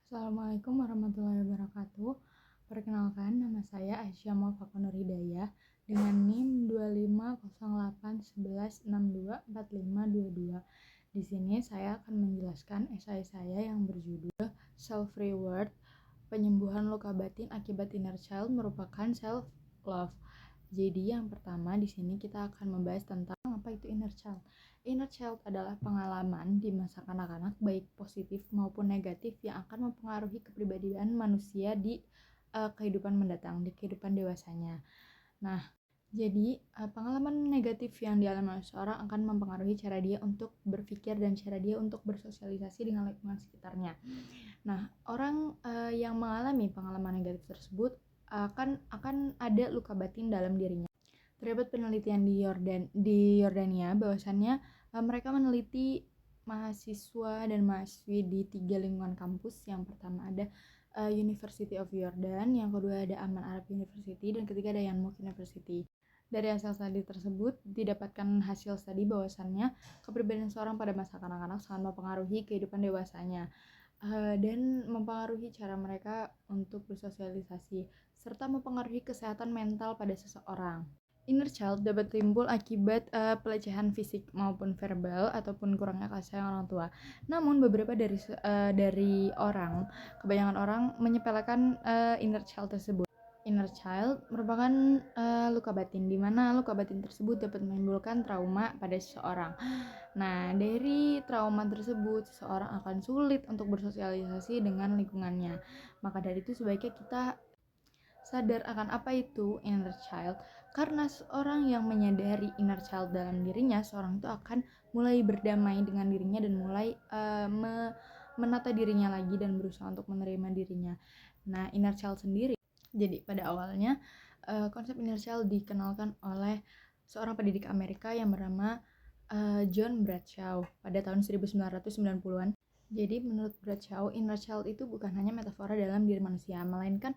Assalamualaikum warahmatullahi wabarakatuh. Perkenalkan, nama saya Aisyah Muafaqa Nur Hidayah dengan NIM 250811624522. Di sini saya akan menjelaskan esai saya yang berjudul Self Reward, penyembuhan luka batin akibat inner child merupakan self love. Jadi yang pertama di sini kita akan membahas tentang apa itu inner child. Inner child adalah pengalaman di masa kanak-kanak baik positif maupun negatif yang akan mempengaruhi kepribadian manusia di kehidupan mendatang, di kehidupan dewasanya. Nah, jadi pengalaman negatif yang dialami oleh seorang akan mempengaruhi cara dia untuk berpikir dan cara dia untuk bersosialisasi dengan lingkungan sekitarnya. Nah, orang yang mengalami pengalaman negatif tersebut akan ada luka batin dalam dirinya. Terdapat penelitian di Yordania bahwasannya mereka meneliti mahasiswa dan mahasiswi di 3 lingkungan kampus. Yang pertama ada University of Jordan, yang kedua ada Amman Arab University, dan ketiga ada Yanmuk University. Dari hasil studi tersebut didapatkan hasil studi bahwasannya kepribadian seorang pada masa kanak-kanak sangat mempengaruhi kehidupan dewasanya dan mempengaruhi cara mereka untuk bersosialisasi serta mempengaruhi kesehatan mental pada seseorang. Inner child dapat timbul akibat pelecehan fisik maupun verbal ataupun kurangnya kasih sayang orang tua. Namun beberapa dari orang, kebanyakan orang menyepelekan inner child tersebut. Inner child merupakan luka batin, di mana luka batin tersebut dapat menimbulkan trauma pada seseorang. Nah, dari trauma tersebut, seseorang akan sulit untuk bersosialisasi dengan lingkungannya. Maka dari itu sebaiknya kita sadar akan apa itu inner child, karena seorang yang menyadari inner child dalam dirinya, seorang itu akan mulai berdamai dengan dirinya dan mulai menata dirinya lagi dan berusaha untuk menerima dirinya. Nah, inner child sendiri, jadi pada awalnya konsep inner child dikenalkan oleh seorang pendidik Amerika yang bernama John Bradshaw pada tahun 1990-an. Jadi menurut Bradshaw, inner child itu bukan hanya metafora dalam diri manusia, melainkan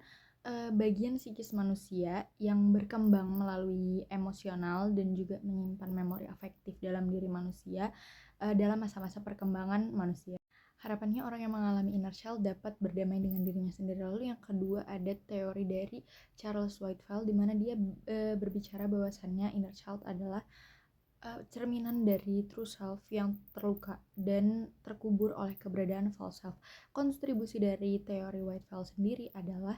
bagian psikis manusia yang berkembang melalui emosional dan juga menyimpan memori afektif dalam diri manusia dalam masa-masa perkembangan manusia. Harapannya orang yang mengalami inner child dapat berdamai dengan dirinya sendiri. Lalu yang kedua ada teori dari Charles Whitfield, di mana dia berbicara bahwasannya inner child adalah cerminan dari true self yang terluka dan terkubur oleh keberadaan false self. Kontribusi dari teori Whitfield sendiri adalah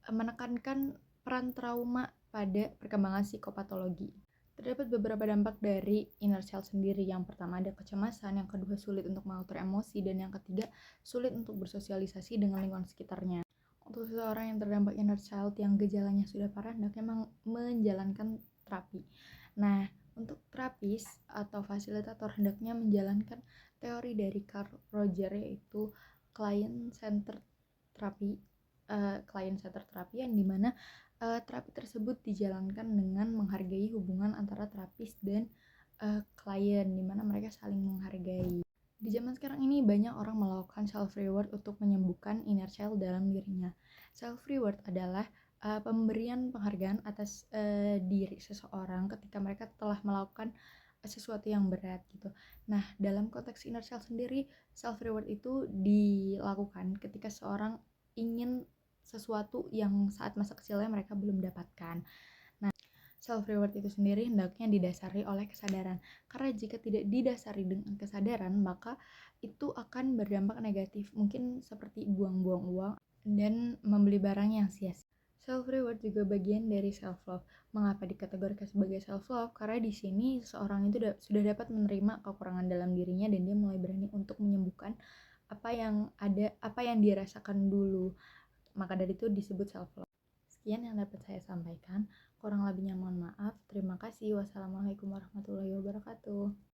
menekankan peran trauma pada perkembangan psikopatologi. Terdapat beberapa dampak dari inner child sendiri. Yang pertama ada kecemasan, yang kedua sulit untuk mengatur emosi, dan yang ketiga sulit untuk bersosialisasi dengan lingkungan sekitarnya. Untuk seseorang yang terdampak inner child yang gejalanya sudah parah, hendaknya menjalankan terapi. Nah, untuk terapis atau fasilitator hendaknya menjalankan teori dari Carl Roger, yaitu client-centered therapy, yang dimana terapi tersebut dijalankan dengan menghargai hubungan antara terapis dan klien, dimana mereka saling menghargai. Di zaman sekarang ini banyak orang melakukan self reward untuk menyembuhkan inner child dalam dirinya. Self reward adalah pemberian penghargaan atas diri seseorang ketika mereka telah melakukan sesuatu yang berat gitu. Nah, dalam konteks inner child sendiri, self reward itu dilakukan ketika seorang ingin sesuatu yang saat masa kecilnya mereka belum dapatkan. Nah, self reward itu sendiri hendaknya didasari oleh kesadaran. Karena jika tidak didasari dengan kesadaran, maka itu akan berdampak negatif, mungkin seperti buang-buang uang dan membeli barang yang sia-sia. Self reward juga bagian dari self love. Mengapa dikategorikan sebagai self love? Karena di sini seorang itu sudah dapat menerima kekurangan dalam dirinya dan dia mulai berani untuk menyembuhkan apa yang dirasakan dulu. Maka dari itu disebut self love. Sekian yang dapat saya sampaikan. Kurang lebihnya mohon maaf. Terima kasih. Wassalamualaikum warahmatullahi wabarakatuh.